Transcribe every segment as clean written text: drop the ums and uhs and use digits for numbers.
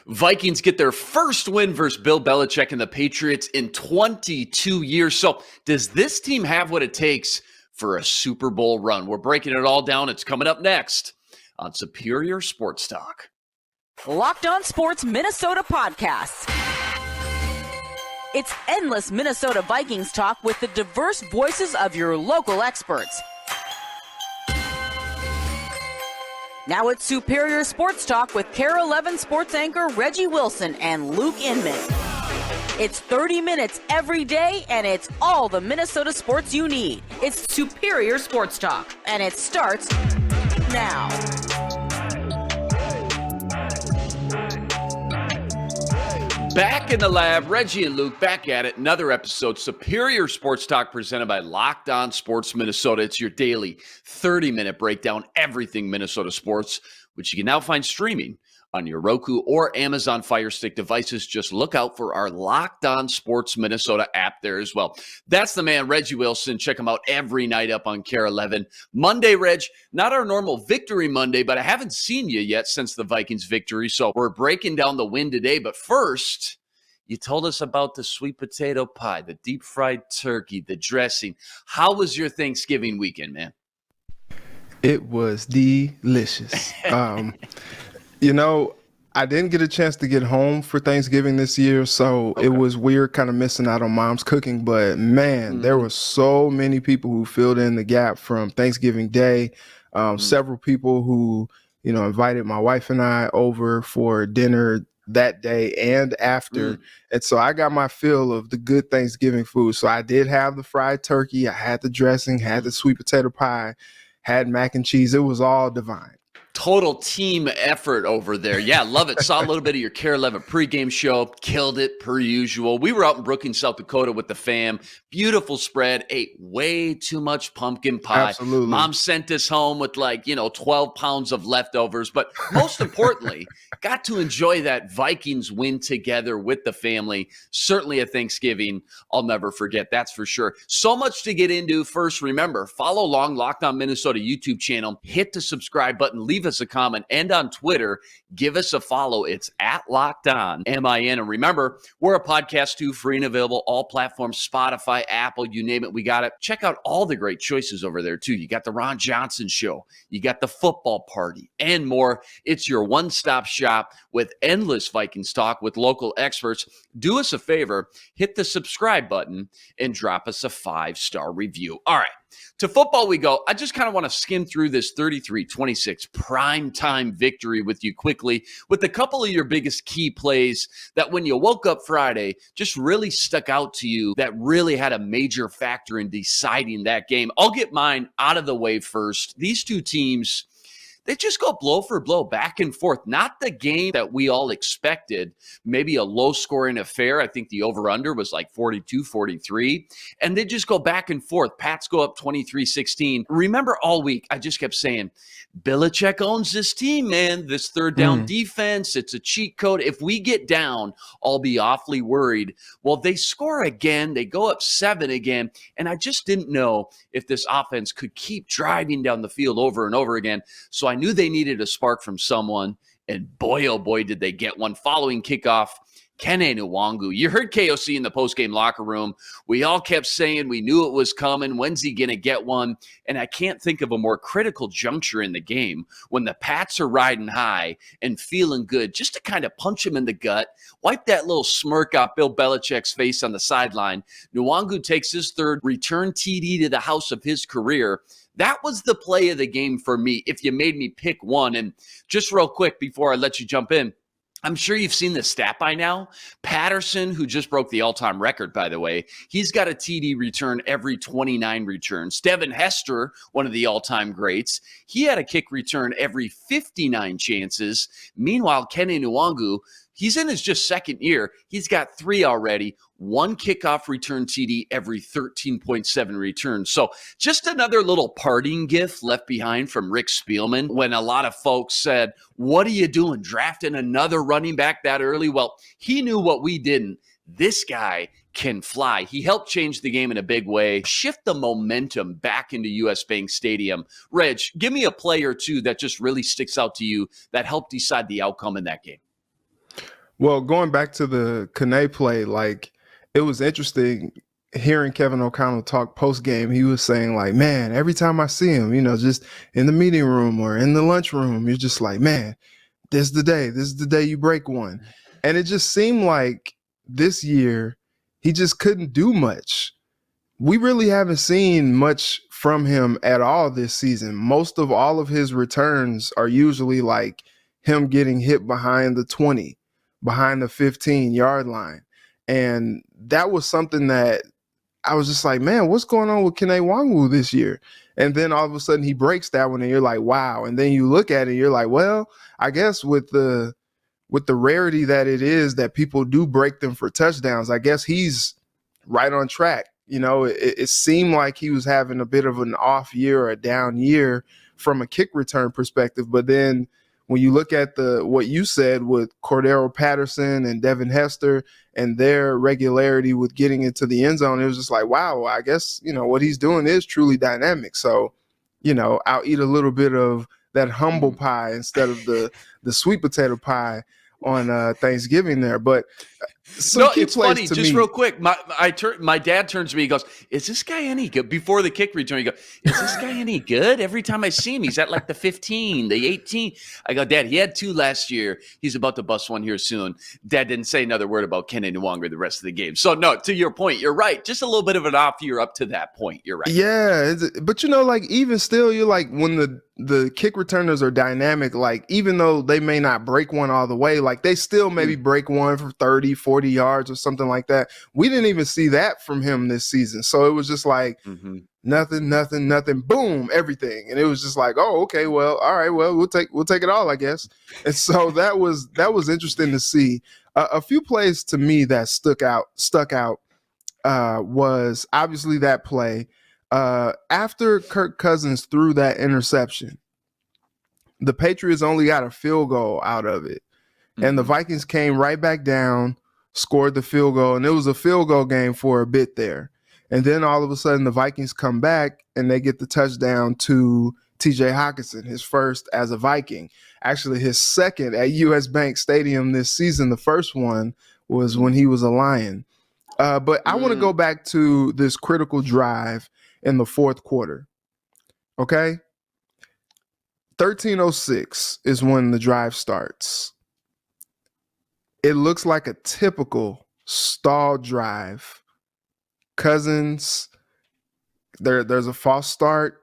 Vikings get their first win versus Bill Belichick and the Patriots in 22 years. So does this team have what it takes for a Super Bowl run? We're breaking it all down. It's coming up next on Superior Sports Talk. Locked On Sports Minnesota Podcasts. It's endless Minnesota Vikings talk with the diverse voices of your local experts. Now it's Superior Sports Talk with KARE-11 sports anchor Reggie Wilson and Luke Inman. It's 30 minutes every day, and it's all the Minnesota sports you need. It's Superior Sports Talk, and it starts now. Back in the lab, Reggie and Luke back at it. Another episode, Superior Sports Talk, presented by Locked On Sports Minnesota. It's your daily 30-minute breakdown, everything Minnesota sports, which you can now find streaming on your Roku or Amazon Fire Stick devices. Just look out for our Locked On Sports Minnesota app there as well. That's the man, Reggie Wilson. Check him out every night up on KARE-11. Monday, Reg, not our normal Victory Monday, but I haven't seen you yet since the Vikings victory, so we're breaking down the win today. But first, you told us about the sweet potato pie, the deep fried turkey, the dressing. How was your Thanksgiving weekend, man? It was delicious. I didn't get a chance to get home for Thanksgiving this year, so It was weird kind of missing out on Mom's cooking. But, man, there were so many people who filled in the gap from Thanksgiving Day. Several people who, invited my wife and I over for dinner that day and after. And so I got my fill of the good Thanksgiving food. So I did have the fried turkey. I had the dressing, had the sweet potato pie, had mac and cheese. It was all divine. Total team effort over there. Yeah, love it. Saw a little bit of your KARE-11 pregame show. Killed it per usual. We were out in Brookings, South Dakota with the fam. Beautiful spread. Ate way too much pumpkin pie. Absolutely. Mom sent us home with 12 pounds of leftovers. But most importantly, got to enjoy that Vikings win together with the family. Certainly a Thanksgiving I'll never forget. That's for sure. So much to get into. First, remember, follow along Locked On Minnesota YouTube channel. Hit the subscribe button. Leave us a comment, and on Twitter, give us a follow. It's at Locked On MIN. And remember, we're a podcast too, free and available, all platforms, Spotify, Apple, you name it, we got it. Check out all the great choices over there too. You got the Ron Johnson Show, you got the Football Party, and more. It's your one-stop shop with endless Vikings talk with local experts. Do us a favor, hit the subscribe button and drop us a 5-star review. All right. To football we go. I just kind of want to skim through this 33-26 primetime victory with you quickly with a couple of your biggest key plays that when you woke up Friday just really stuck out to you, that really had a major factor in deciding that game. I'll get mine out of the way first. These two teams, they just go blow for blow, back and forth. Not the game that we all expected, maybe a low-scoring affair. I think the over-under was like 42-43. And they just go back and forth. Pats go up 23-16. Remember all week, I just kept saying, Belichick owns this team, man. This third down defense, it's a cheat code. If we get down, I'll be awfully worried. Well, they score again. They go up 7 again. And I just didn't know if this offense could keep driving down the field over and over again. So I knew they needed a spark from someone. And boy, oh boy, did they get one. Following kickoff, Kene Nwangu. You heard KOC in the postgame locker room. We all kept saying we knew it was coming. When's he going to get one? And I can't think of a more critical juncture in the game when the Pats are riding high and feeling good, just to kind of punch him in the gut, wipe that little smirk off Bill Belichick's face on the sideline. Nwangu takes his third return TD to the house of his career. That was the play of the game for me, if you made me pick one. And just real quick before I let you jump in, I'm sure you've seen this stat by now. Patterson, who just broke the all-time record, by the way, he's got a TD return every 29 returns. Devin Hester, one of the all-time greats, he had a kick return every 59 chances. Meanwhile, Kene Nwangu, he's in his just second year. He's got 3 already, 1 kickoff return TD every 13.7 returns. So just another little parting gift left behind from Rick Spielman when a lot of folks said, what are you doing, drafting another running back that early? Well, he knew what we didn't. This guy can fly. He helped change the game in a big way, shift the momentum back into US Bank Stadium. Reg, give me a play or two that just really sticks out to you that helped decide the outcome in that game. Well, going back to the Kane play, like it was interesting hearing Kevin O'Connell talk post game. He was saying like, man, every time I see him, just in the meeting room or in the lunchroom, you're just like, man, this is the day. This is the day you break one. And it just seemed like this year he just couldn't do much. We really haven't seen much from him at all this season. Most of all of his returns are usually like him getting hit behind the 20, behind the 15-yard line. And that was something that I was just like, man, what's going on with Kene Nwangwu this year? And then all of a sudden he breaks that one and you're like, wow. And then you look at it and you're like, well, I guess with the rarity that it is that people do break them for touchdowns, I guess he's right on track. It seemed like he was having a bit of an off year or a down year from a kick return perspective. But then when you look at what you said with Cordero Patterson and Devin Hester and their regularity with getting into the end zone, it was just like, wow, I guess, what he's doing is truly dynamic. So, I'll eat a little bit of that humble pie instead of the sweet potato pie on Thanksgiving there. But it's funny. Just real quick, my dad turns to me. He goes, "Is this guy any good?" Before the kick return, he goes, "Is this guy any good?" Every time I see him, he's at like the 15, the 18. I go, "Dad, he had 2 last year. He's about to bust one here soon." Dad didn't say another word about Kene Nwangwu the rest of the game. So no, to your point, you're right. Just a little bit of an off year up to that point. You're right. Yeah, but like even still, you're like when the kick returners are dynamic, like even though they may not break one all the way, like they still maybe break one for 30, 40 yards or something like that. We didn't even see that from him this season. So it was just like nothing, boom, everything. And it was just like, oh, okay, well, all right, well, we'll take it all, I guess. And so that was interesting to see. A few plays to me that stuck out was obviously that play. After Kirk Cousins threw that interception, the Patriots only got a field goal out of it. And the Vikings came right back down, scored the field goal, and it was a field goal game for a bit there. And then all of a sudden the Vikings come back and they get the touchdown to TJ Hawkinson, his first as a Viking. Actually, his second at US Bank Stadium this season. The first one was when he was a Lion. But I want to go back to this critical drive in the fourth quarter. Okay? 13:06 is when the drive starts. It looks like a typical stall drive. Cousins, there's a false start,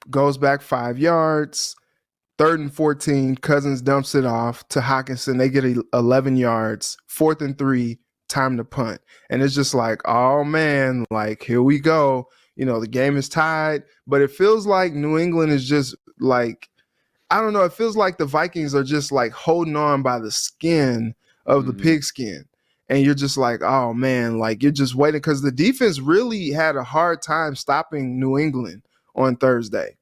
goes back 5 yards. 3rd and 14, Cousins dumps it off to Hawkinson. They get 11 yards. 4th and 3, time to punt. And it's just like, oh man, like here we go. The game is tied, but it feels like New England is just like, I don't know. It feels like the Vikings are just like holding on by the skin of the pigskin. And you're just like, oh man, like you're just waiting because the defense really had a hard time stopping New England on Thursday.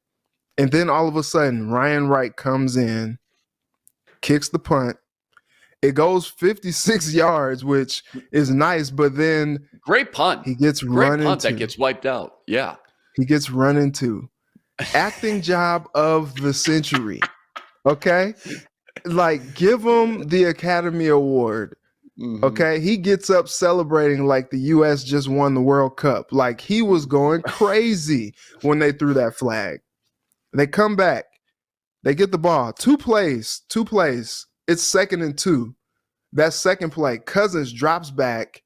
And then all of a sudden, Ryan Wright comes in, kicks the punt. It goes 56 yards, which is nice, but then great punt. He gets run into. That gets wiped out. Yeah. He gets run into. Acting job of the century. Okay? Like, give him the Academy Award. Okay? He gets up celebrating like the U.S. just won the World Cup. Like, he was going crazy when they threw that flag. They come back. They get the ball. Two plays. It's 2nd and 2. That second play, Cousins drops back,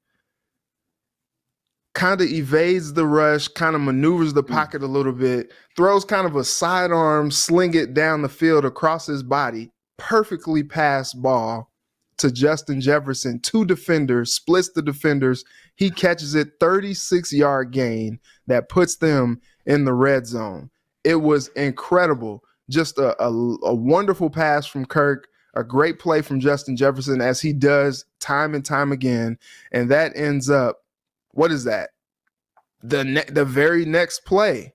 kind of evades the rush, kind of maneuvers the pocket a little bit, throws kind of a sidearm, sling it down the field across his body, perfectly passed ball to Justin Jefferson. 2 defenders, splits the defenders. He catches it, 36-yard gain that puts them in the red zone. It was incredible. Just a wonderful pass from Kirk, a great play from Justin Jefferson, as he does time and time again. And that ends up, what is that? The very next play,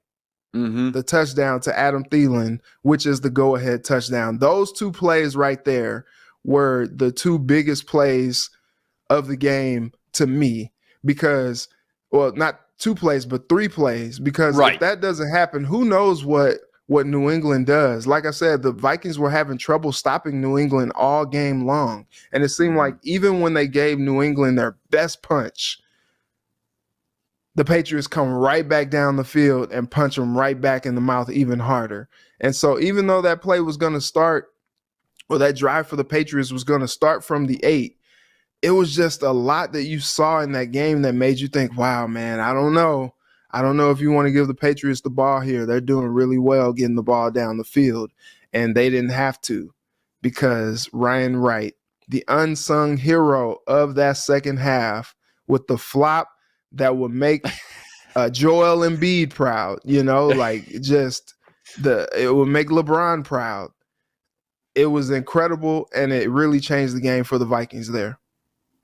the touchdown to Adam Thielen, which is the go-ahead touchdown. Those 2 plays right there were the 2 biggest plays of the game to me not 2 plays, but 3 plays, because if that doesn't happen, who knows what what New England does. Like I said, the Vikings were having trouble stopping New England all game long. And it seemed like even when they gave New England their best punch, the Patriots come right back down the field and punch them right back in the mouth even harder. And so even though that play was going to start, or that drive for the Patriots was going to start from the 8, it was just a lot that you saw in that game that made you think, wow, man, I don't know. I don't know if you want to give the Patriots the ball here. They're doing really well getting the ball down the field, and they didn't have to, because Ryan Wright, the unsung hero of that second half, with the flop that would make Joel Embiid proud, like it would make LeBron proud. It was incredible, and it really changed the game for the Vikings there.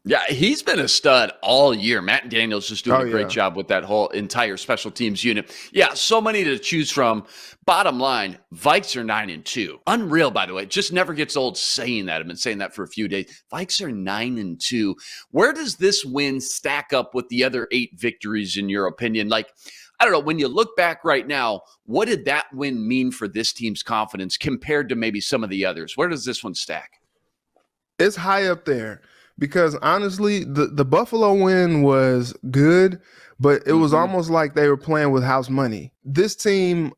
Yeah, he's been a stud all year. Matt Daniels just doing a great job with that whole entire special teams unit. Yeah, so many to choose from. Bottom line, Vikes are 9-2. Unreal, by the way. It just never gets old saying that. I've been saying that for a few days. Vikes are 9-2. Where does this win stack up with the other 8 victories, in your opinion? Like, I don't know, when you look back right now, what did that win mean for this team's confidence compared to maybe some of the others? Where does this one stack? It's high up there. Because honestly, the Buffalo win was good, but it was almost like they were playing with house money. This team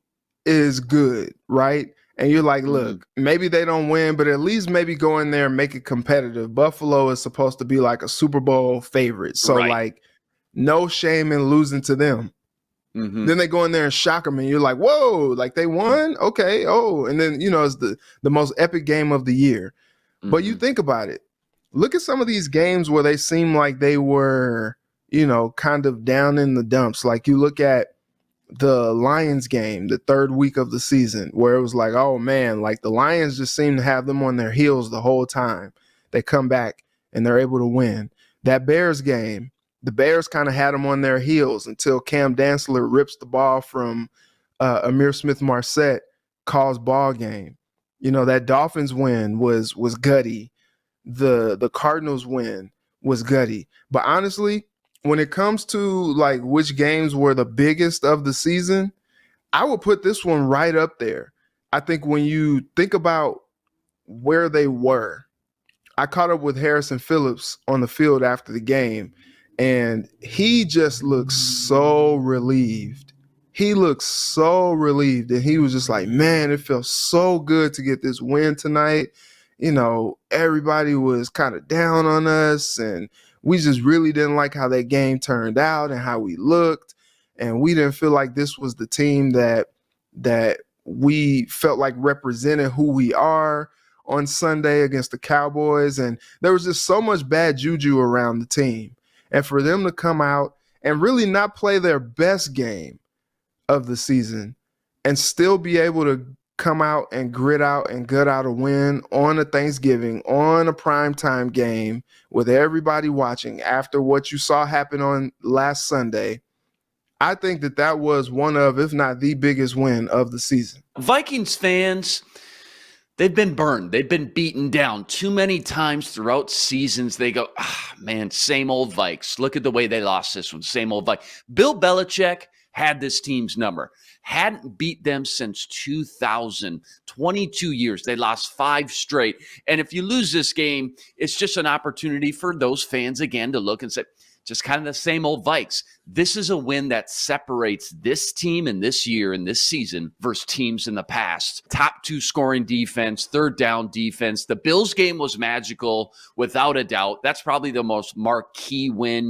is good, right? And you're like, look, maybe they don't win, but at least maybe go in there and make it competitive. Buffalo is supposed to be like a Super Bowl favorite. So like, no shame in losing to them. Then they go in there and shock them, and you're like, whoa, like they won? Okay, oh. And then, it's the most epic game of the year. But you think about it. Look at some of these games where they seem like they were, kind of down in the dumps. Like you look at the Lions game, the 3rd week of the season, where it was like, oh man, like the Lions just seem to have them on their heels the whole time. They come back and they're able to win. That Bears game, the Bears kind of had them on their heels until Cam Dantzler rips the ball from Amir Smith-Marset, calls ball game. That Dolphins win was gutty. The Cardinals win was gutty. But honestly, when it comes to like which games were the biggest of the season, I would put this one right up there. I think when you think about where they were, I caught up with Harrison Phillips on the field after the game, and he just looks so relieved. He looks so relieved, and he was just like, man, it feels so good to get this win tonight. Everybody was kind of down on us, and we just really didn't like how that game turned out and how we looked. And we didn't feel like this was the team that we felt like represented who we are on Sunday against the Cowboys. And there was just so much bad juju around the team. And for them to come out and really not play their best game of the season and still be able to come out and grit out and gut out a win on a Thanksgiving, on a primetime game with everybody watching after what you saw happen on last Sunday, I think that was one of, if not the biggest win of the season. Vikings fans, they've been burned. They've been beaten down too many times throughout seasons. They go, man, same old Vikes. Look at the way they lost this one. Same old Vikes. Bill Belichick had this team's number. Hadn't beat them since 2000, 22 years. They lost 5 straight. And if you lose this game, it's just an opportunity for those fans again to look and say, just kind of the same old Vikes. This is a win that separates this team in this year and this season versus teams in the past. Top 2 scoring defense, 3rd down defense. The Bills game was magical, without a doubt. That's probably the most marquee win.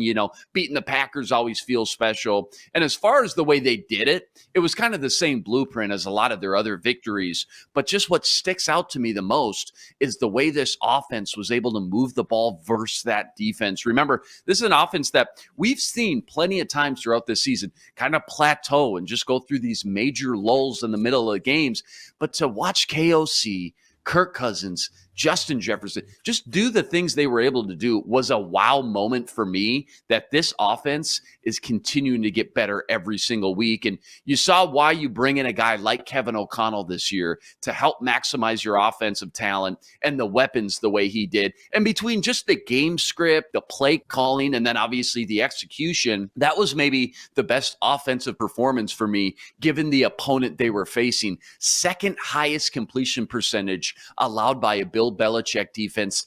Beating the Packers always feels special. And as far as the way they did it, it was kind of the same blueprint as a lot of their other victories. But just what sticks out to me the most is the way this offense was able to move the ball versus that defense. Remember, this is an offense that we've seen plenty of times throughout this season kind of plateau and just go through these major lulls in the middle of the games. But to watch KOC, Kirk Cousins, Justin Jefferson, just do the things they were able to do was a wow moment for me that this offense is continuing to get better every single week. And you saw why you bring in a guy like Kevin O'Connell this year to help maximize your offensive talent and the weapons the way he did. And between just the game script, the play calling, and then obviously the execution, that was maybe the best offensive performance for me, given the opponent they were facing. Second highest completion percentage allowed by a Bill Belichick defense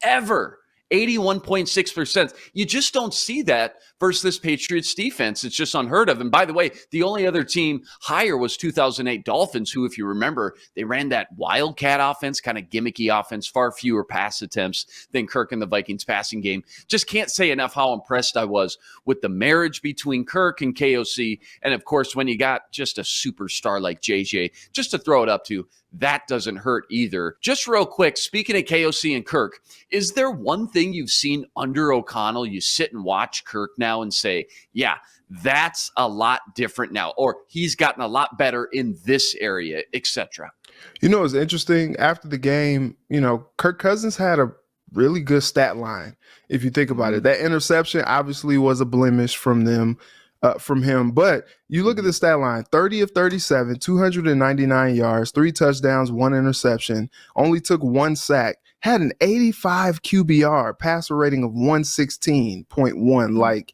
ever. 81.6%. You just don't see that versus this Patriots defense. It's just unheard of. And by the way, the only other team higher was 2008 Dolphins, who, if you remember, they ran that wildcat offense, kind of gimmicky offense, far fewer pass attempts than Kirk and the Vikings passing game. Just can't say enough how impressed I was with the marriage between Kirk and KOC. And of course, when you got just a superstar like JJ, just to throw it up to, that doesn't hurt either. Just real quick, speaking of KOC and Kirk, is there one thing you've seen under O'Connell, you sit and watch Kirk now and say, yeah, that's a lot different now, or he's gotten a lot better in this area, etc.? You know, it's interesting. After the game, you know, Kirk Cousins had a really good stat line, if you think about it. That interception obviously was a blemish from him. But you look at the stat line, 30 of 37, 299 yards, 3 touchdowns, 1 interception, only took 1 sack, had an 85 QBR, passer rating of 116.1. Like,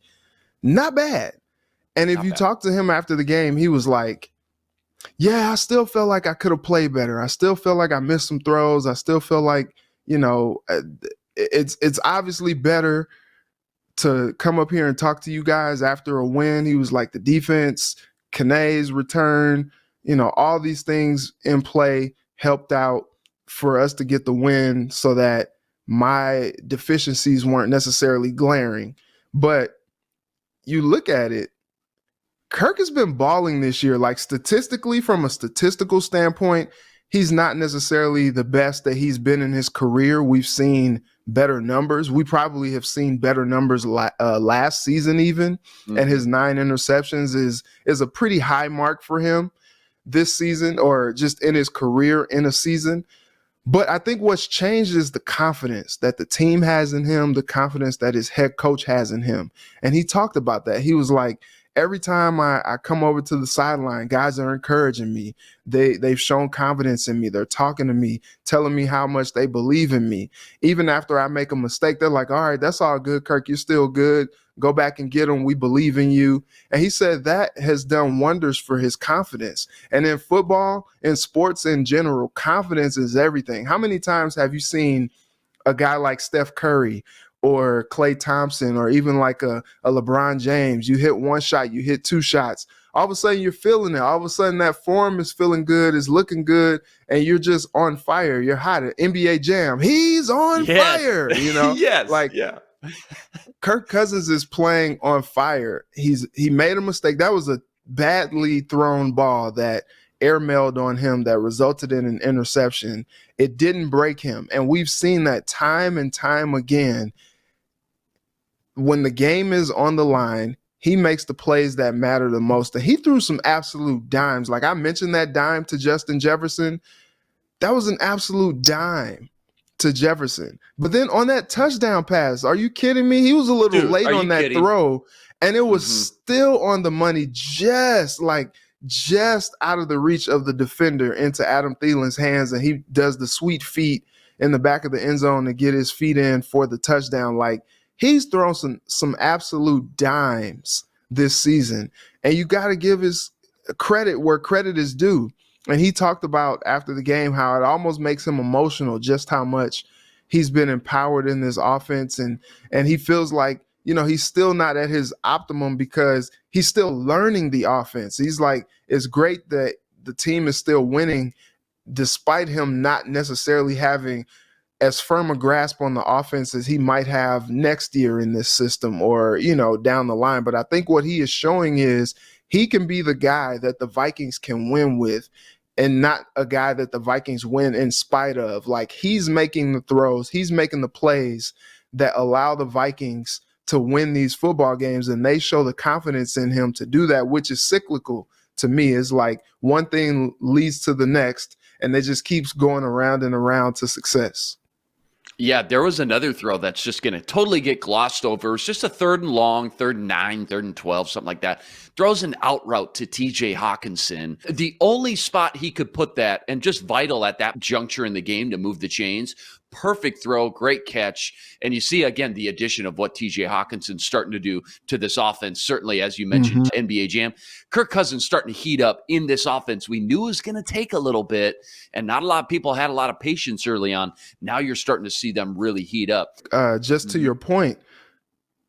not bad. And if you talk to him after the game, he was like, yeah, I still felt like I could have played better. I still feel like I missed some throws. I still feel like, you know, it's obviously better to come up here and talk to you guys after a win. He was like, the defense, Kane's return, you know, all these things in play helped out for us to get the win so that my deficiencies weren't necessarily glaring. But you look at it, Kirk has been balling this year. Like, statistically, from a statistical standpoint, he's not necessarily the best that he's been in his career. We've seen better numbers. We probably have seen better numbers last season even. And his 9 interceptions is a pretty high mark for him this season, or just in his career in a season. But I think what's changed is the confidence that the team has in him, the confidence that his head coach has in him. And he talked about that. He was like, every time I come over to the sideline, guys are encouraging me. They've shown confidence in me. They're talking to me, telling me how much they believe in me. Even after I make a mistake, they're like, all right, that's all good, Kirk. You're still good. Go back and get them. We believe in you. And he said that has done wonders for his confidence. And in football, in sports in general, confidence is everything. How many times have you seen a guy like Steph Curry or Klay Thompson, or even like a LeBron James? You hit 1 shot, you hit 2 shots. All of a sudden you're feeling it. All of a sudden that form is feeling good, is looking good, and you're just on fire. You're hot. At NBA Jam, he's on fire, you know? Kirk Cousins is playing on fire. He made a mistake. That was a badly thrown ball that airmailed on him that resulted in an interception. It didn't break him. And we've seen that time and time again. When the game is on the line, he makes the plays that matter the most. And he threw some absolute dimes. Like I mentioned that dime to Justin Jefferson. That was an absolute dime to Jefferson. But then on that touchdown pass, are you kidding me? He was a little late on that throw, and it was still on the money, just out of the reach of the defender into Adam Thielen's hands, and he does the sweet feet in the back of the end zone to get his feet in for the touchdown. Like, he's thrown some absolute dimes this season, and you got to give his credit where credit is due. And he talked about after the game how it almost makes him emotional just how much he's been empowered in this offense, and he feels like, you know, he's still not at his optimum because he's still learning the offense. He's like, it's great that the team is still winning despite him not necessarily having as firm a grasp on the offense as he might have next year in this system, or, you know, down the line. But I think what he is showing is he can be the guy that the Vikings can win with, and not a guy that the Vikings win in spite of. Like, he's making the throws, he's making the plays that allow the Vikings to win these football games, and they show the confidence in him to do that, which is cyclical to me. It's like one thing leads to the next, and it just keeps going around and around to success. Yeah, there was another throw that's just going to totally get glossed over. It's just a 3rd and long, 3rd and 9, 3rd and 12, something like that. Throws an out route to TJ Hawkinson. The only spot he could put that, and just vital at that juncture in the game to move the chains. Perfect throw, great catch. And you see, again, the addition of what TJ Hawkinson's starting to do to this offense. Certainly, as you mentioned, NBA Jam. Kirk Cousins starting to heat up in this offense. We knew it was going to take a little bit, and not a lot of people had a lot of patience early on. Now you're starting to see them really heat up. Just to your point,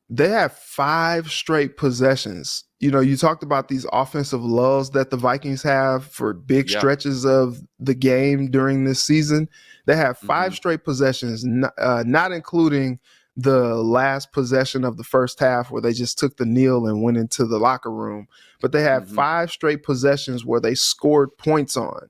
they have 5 straight possessions. You talked about these offensive lulls that the Vikings have for big stretches of the game during this season. They have 5 straight possessions, not including the last possession of the first half where they just took the kneel and went into the locker room. But they have 5 straight possessions where they scored points on.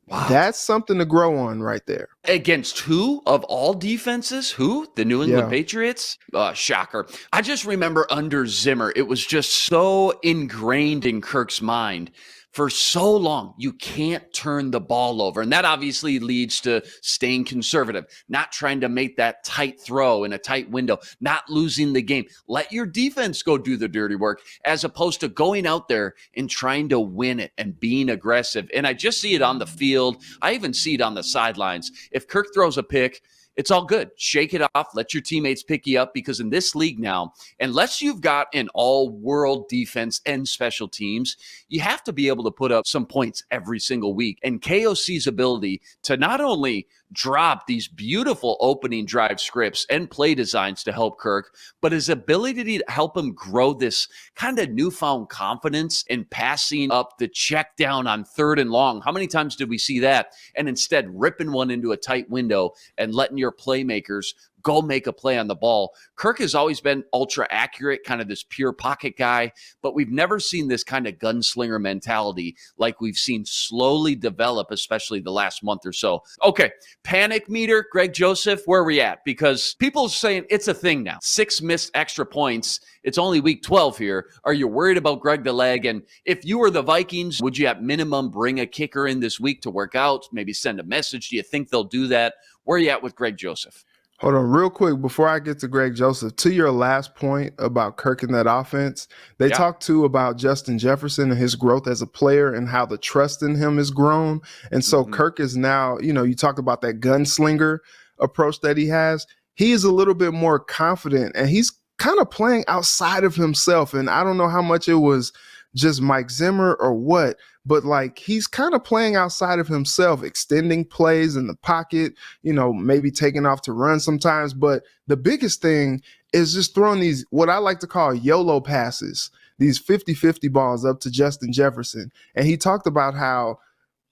Wow. That's something to grow on right there. Against who of all defenses? Who? The New England Patriots? Shocker. I just remember under Zimmer, it was just so ingrained in Kirk's mind for so long. You can't turn the ball over. And that obviously leads to staying conservative, not trying to make that tight throw in a tight window, not losing the game. Let your defense go do the dirty work as opposed to going out there and trying to win it and being aggressive. And I just see it on the field. I even see it on the sidelines. If Kirk throws a pick, it's all good. Shake it off. Let your teammates pick you up, because in this league now, unless you've got an all-world defense and special teams, you have to be able to put up some points every single week. And KOC's ability to not only drop these beautiful opening drive scripts and play designs to help Kirk, but his ability to help him grow this kind of newfound confidence in passing up the check down on 3rd and long. How many times did we see that? And instead ripping one into a tight window and letting your playmakers go make a play on the ball. Kirk has always been ultra accurate, kind of this pure pocket guy, but we've never seen this kind of gunslinger mentality like we've seen slowly develop, especially the last month or so. Okay, panic meter, Greg Joseph, where are we at? Because people are saying it's a thing now. 6 missed extra points. It's only week 12 here. Are you worried about Greg the Leg? And if you were the Vikings, would you at minimum bring a kicker in this week to work out? Maybe send a message? Do you think they'll do that? Where are you at with Greg Joseph? Hold on real quick before I get to Greg Joseph. To your last point about Kirk and that offense, they talked too about Justin Jefferson and his growth as a player and how the trust in him has grown. And so Kirk is now, you talk about that gunslinger approach that he has. He is a little bit more confident, and he's kind of playing outside of himself. And I don't know how much it was just Mike Zimmer or what, but like he's kind of playing outside of himself, extending plays in the pocket, maybe taking off to run sometimes. But the biggest thing is just throwing these, what I like to call YOLO passes, these 50-50 balls up to Justin Jefferson. And he talked about how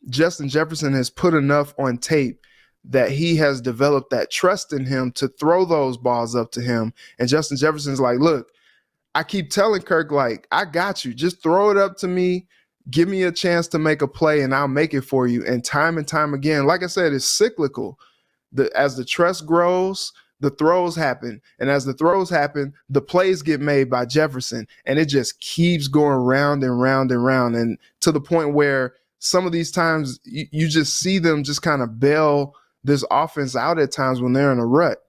Justin Jefferson has put enough on tape that he has developed that trust in him to throw those balls up to him. And Justin Jefferson's like, look, I keep telling Kirk, like, I got you. Just throw it up to me. Give me a chance to make a play, and I'll make it for you. And time again, like I said, it's cyclical. As the trust grows, the throws happen. And as the throws happen, the plays get made by Jefferson. And it just keeps going round and round and round. And to the point where some of these times you just see them just kind of bail this offense out at times when they're in a rut.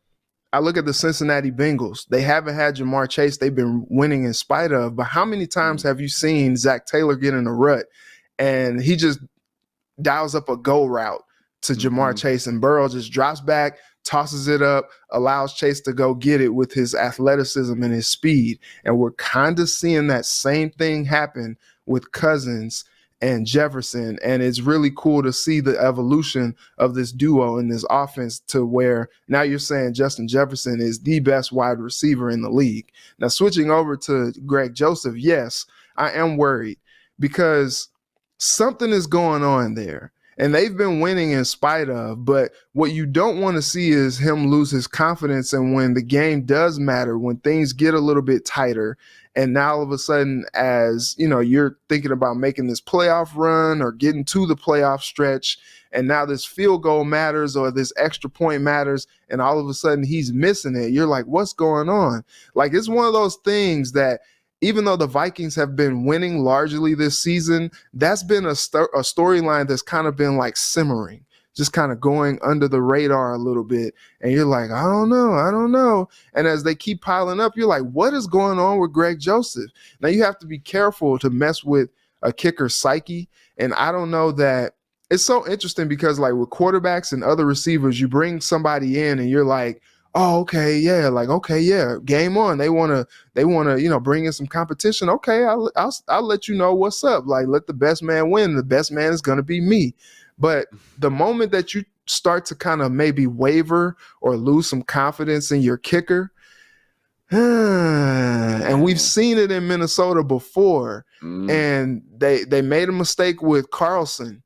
I look at the Cincinnati Bengals. They haven't had Jamar Chase. They've been winning in spite of. But how many times have you seen Zach Taylor get in a rut and he just dials up a go route to Jamar Chase, and Burrow just drops back, tosses it up, allows Chase to go get it with his athleticism and his speed? And we're kind of seeing that same thing happen with Cousins and Jefferson. And it's really cool to see the evolution of this duo in this offense to where now you're saying Justin Jefferson is the best wide receiver in the league. Now, switching over to Greg Joseph, yes, I am worried because something is going on there. And they've been winning in spite of, but what you don't want to see is him lose his confidence. And when the game does matter, when things get a little bit tighter, and now all of a sudden, as you're thinking about making this playoff run or getting to the playoff stretch, and now this field goal matters or this extra point matters, and all of a sudden he's missing it, you're like, what's going on? Like, it's one of those things that even though the Vikings have been winning largely this season, that's been a storyline that's kind of been like simmering. just kind of going under the radar a little bit. And you're like, I don't know. And as they keep piling up, you're like, what is going on with Greg Joseph? Now you have to be careful to mess with a kicker's psyche. And I don't know that it's so interesting because like with quarterbacks and other receivers, you bring somebody in and you're like, oh, okay, yeah, game on. They want to, bring in some competition. Okay, I'll let you know what's up. Like, let the best man win. The best man is going to be me. But the moment that you start to kind of maybe waver or lose some confidence in your kicker, and we've seen it in Minnesota before, and they made a mistake with Carlson.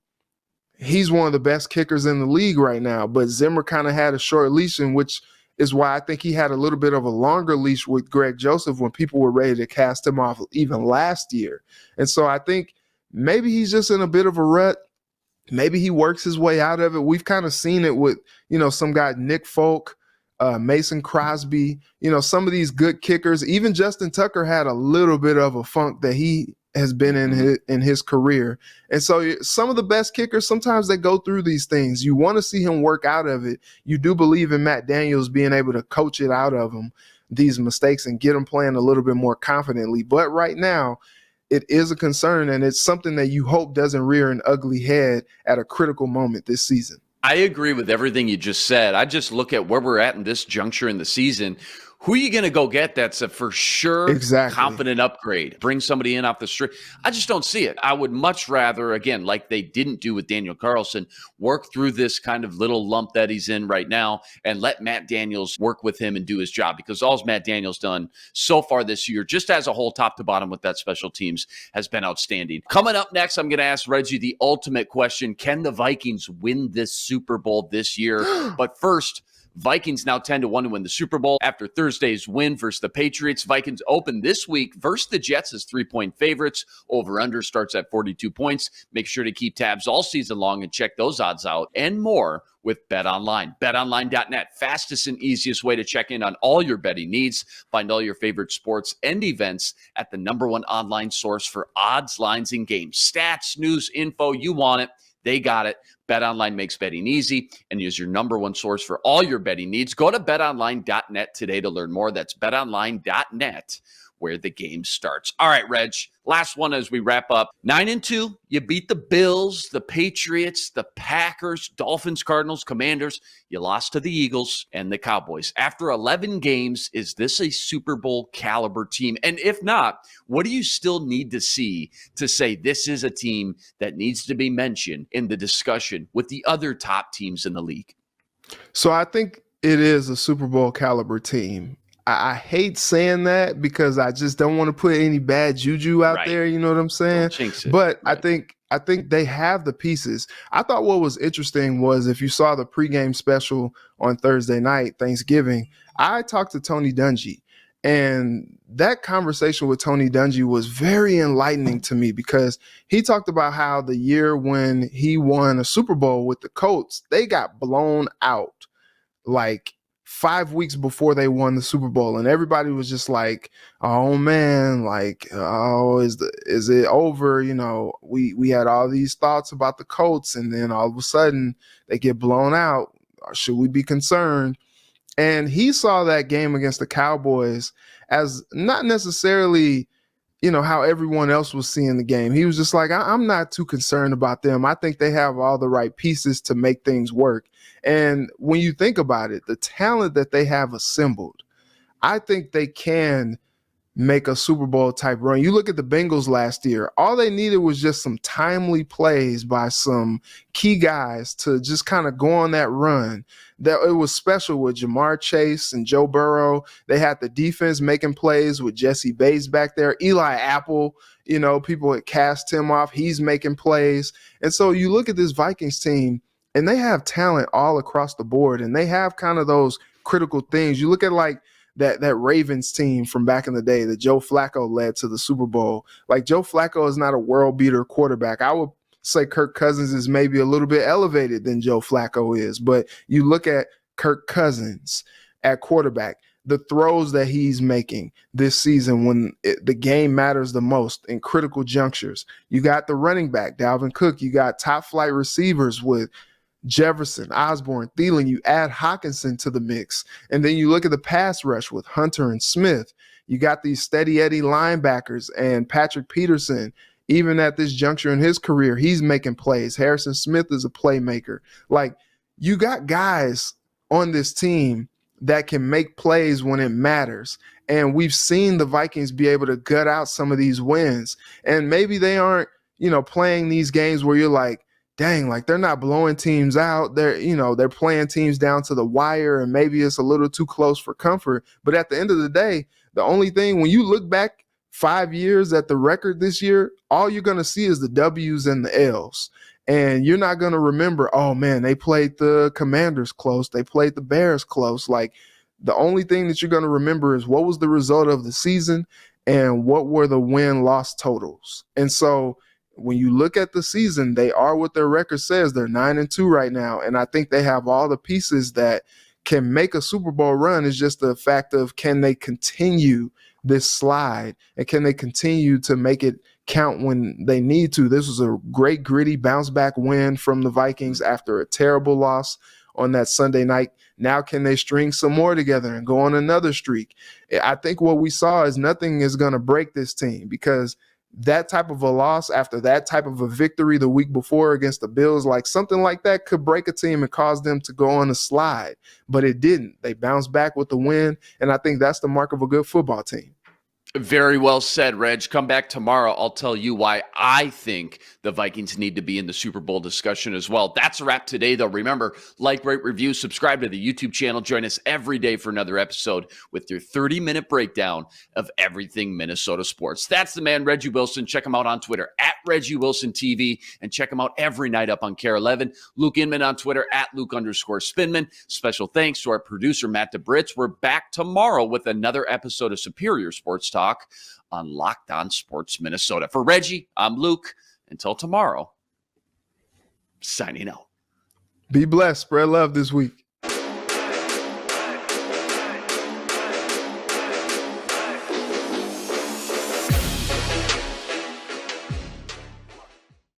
He's one of the best kickers in the league right now, but Zimmer kind of had a short leash, in which is why I think he had a little bit of a longer leash with Greg Joseph when people were ready to cast him off even last year. And so I think maybe he's just in a bit of a rut. Maybe he works his way out of it. We've kind of seen it with, some guy, Nick Folk, Mason Crosby, some of these good kickers. Even Justin Tucker had a little bit of a funk that he has been in his career. And so some of the best kickers, sometimes they go through these things. You want to see him work out of it. You do believe in Matt Daniels being able to coach it out of him, these mistakes, and get him playing a little bit more confidently. But right now, it is a concern, and it's something that you hope doesn't rear an ugly head at a critical moment this season. I agree with everything you just said. I just look at where we're at in this juncture in the season. Who are you going to go get that's a for sure confident upgrade? Bring somebody in off the street? I just don't see it. I would much rather, again, like they didn't do with Daniel Carlson, work through this kind of little lump that he's in right now and let Matt Daniels work with him and do his job, because all Matt Daniels done so far this year, just as a whole, top to bottom with that special teams, has been outstanding. Coming up next, I'm going to ask Reggie the ultimate question. Can the Vikings win this Super Bowl this year? But first, Vikings now 10-1 to win the Super Bowl after Thursday's win versus the Patriots. Vikings open this week versus the Jets as 3-point favorites. Over-under starts at 42 points. Make sure to keep tabs all season long and check those odds out and more with BetOnline. BetOnline.net, fastest and easiest way to check in on all your betting needs. Find all your favorite sports and events at the #1 online source for odds, lines, and games. Stats, news, info, you want it. They got it. BetOnline makes betting easy and is your #1 source for all your betting needs. Go to betonline.net today to learn more. That's betonline.net, where the game starts. All right, Reg, last one as we wrap up. 9-2, you beat the Bills, the Patriots, the Packers, Dolphins, Cardinals, Commanders. You lost to the Eagles and the Cowboys. After 11 games, is this a Super Bowl caliber team? And if not, what do you still need to see to say this is a team that needs to be mentioned in the discussion with the other top teams in the league? So I think it is a Super Bowl caliber team. I hate saying that because I just don't want to put any bad juju out there. You know what I'm saying? Don't jinx it. But right. I think they have the pieces. I thought what was interesting was if you saw the pregame special on Thursday night, Thanksgiving, I talked to Tony Dungy. And that conversation with Tony Dungy was very enlightening to me because he talked about how the year when he won a Super Bowl with the Colts, they got blown out like 5 weeks before they won the Super Bowl, and everybody was just like, "Oh man, like, oh, is it over?" We had all these thoughts about the Colts, and then all of a sudden they get blown out. Should we be concerned? And he saw that game against the Cowboys as not necessarily, how everyone else was seeing the game. He was just like, I'm not too concerned about them. I think they have all the right pieces to make things work. And when you think about it, the talent that they have assembled, I think they can make a Super Bowl type run. You look at the Bengals last year, all they needed was just some timely plays by some key guys to just kind of go on that run. That it was special with Jamar Chase and Joe Burrow. They had the defense making plays with Jesse Bates back there. Eli Apple, people had cast him off. He's making plays. And so you look at this Vikings team, and they have talent all across the board, and they have kind of those critical things. You look at like that Ravens team from back in the day that Joe Flacco led to the Super Bowl. Like, Joe Flacco is not a world beater quarterback. I would say Kirk Cousins is maybe a little bit elevated than Joe Flacco is, but you look at Kirk Cousins at quarterback, the throws that he's making this season when the game matters the most in critical junctures. You got the running back, Dalvin Cook. You got top flight receivers with Jefferson, Osborne, Thielen, you add Hawkinson to the mix. And then you look at the pass rush with Hunter and Smith. You got these steady Eddie linebackers and Patrick Peterson. Even at this juncture in his career, he's making plays. Harrison Smith is a playmaker. Like, you got guys on this team that can make plays when it matters. And we've seen the Vikings be able to gut out some of these wins. And maybe they aren't, playing these games where you're like, dang, like they're not blowing teams out. They're playing teams down to the wire, and maybe it's a little too close for comfort. But at the end of the day, the only thing, when you look back 5 years at the record this year, all you're going to see is the W's and the L's. And you're not going to remember, oh man, they played the Commanders close. They played the Bears close. Like, the only thing that you're going to remember is what was the result of the season and what were the win-loss totals. And so when you look at the season, they are what their record says. They're 9-2 right now. And I think they have all the pieces that can make a Super Bowl run. It's just the fact of, can they continue this slide, and can they continue to make it count when they need to? This was a great, gritty bounce back win from the Vikings after a terrible loss on that Sunday night. Now can they string some more together and go on another streak? I think what we saw is nothing is going to break this team, because that type of a loss after that type of a victory the week before against the Bills, like something like that could break a team and cause them to go on a slide. But it didn't. They bounced back with the win, and I think that's the mark of a good football team. Very well said, Reg. Come back tomorrow. I'll tell you why I think the Vikings need to be in the Super Bowl discussion as well. That's a wrap today, though. Remember, like, rate, review, subscribe to the YouTube channel. Join us every day for another episode with your 30-minute breakdown of everything Minnesota sports. That's the man, Reggie Wilson. Check him out on Twitter at Reggie Wilson TV, and check him out every night up on KARE11. Luke Inman on Twitter at Luke_Spinman. Special thanks to our producer, Matt DeBritz. We're back tomorrow with another episode of Superior Sports Talk on Locked On Sports Minnesota. For Reggie, I'm Luke. Until tomorrow, signing out. Be blessed. Spread love this week.